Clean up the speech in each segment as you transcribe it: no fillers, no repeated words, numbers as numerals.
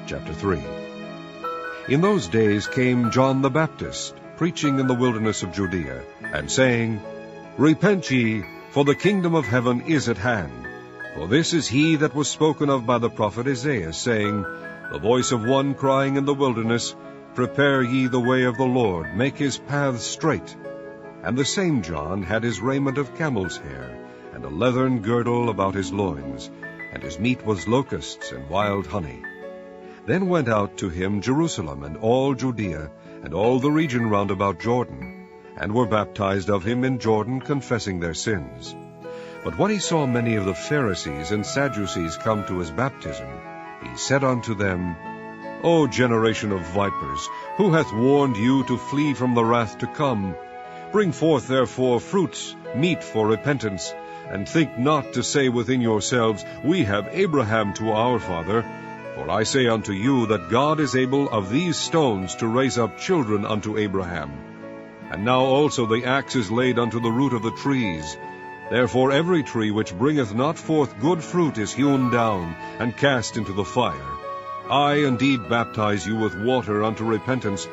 Chapter 3. In those days came John the Baptist, preaching in the wilderness of Judea, and saying, Repent ye, for the kingdom of heaven is at hand. For this is he that was spoken of by the prophet Isaiah, saying, The voice of one crying in the wilderness, Prepare ye the way of the Lord, make his paths straight. And the same John had his raiment of camel's hair, and a leathern girdle about his loins, and his meat was locusts and wild honey. Then went out to him Jerusalem and all Judea, and all the region round about Jordan, and were baptized of him in Jordan, confessing their sins. But when he saw many of the Pharisees and Sadducees come to his baptism, he said unto them, O generation of vipers, who hath warned you to flee from the wrath to come? Bring forth therefore fruits, meet for repentance, and think not to say within yourselves, We have Abraham to our father. For I say unto you that God is able of these stones to raise up children unto Abraham. And now also the axe is laid unto the root of the trees. Therefore every tree which bringeth not forth good fruit is hewn down, and cast into the fire. I indeed baptize you with water unto repentance,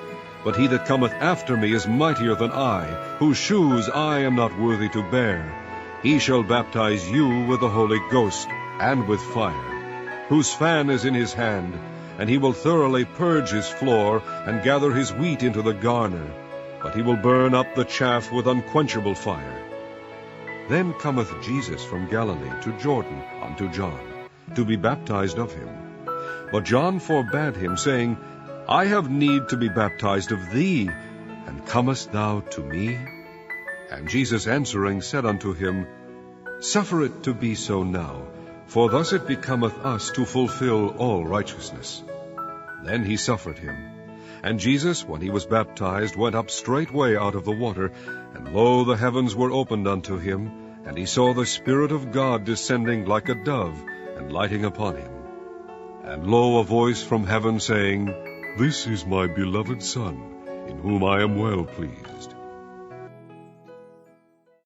but he that cometh after me is mightier than I, whose shoes I am not worthy to bear. He shall baptize you with the Holy Ghost and with fire, whose fan is in his hand, and he will thoroughly purge his floor, and gather his wheat into the garner, but he will burn up the chaff with unquenchable fire. Then cometh Jesus from Galilee to Jordan unto John, to be baptized of him. But John forbade him, saying, I have need to be baptized of thee, and comest thou to me? And Jesus answering said unto him, Suffer it to be so now, for thus it becometh us to fulfill all righteousness. Then he suffered him. And Jesus, when he was baptized, went up straightway out of the water, and lo, the heavens were opened unto him, and he saw the Spirit of God descending like a dove, and lighting upon him. And lo, a voice from heaven saying, This is my beloved Son, in whom I am well pleased.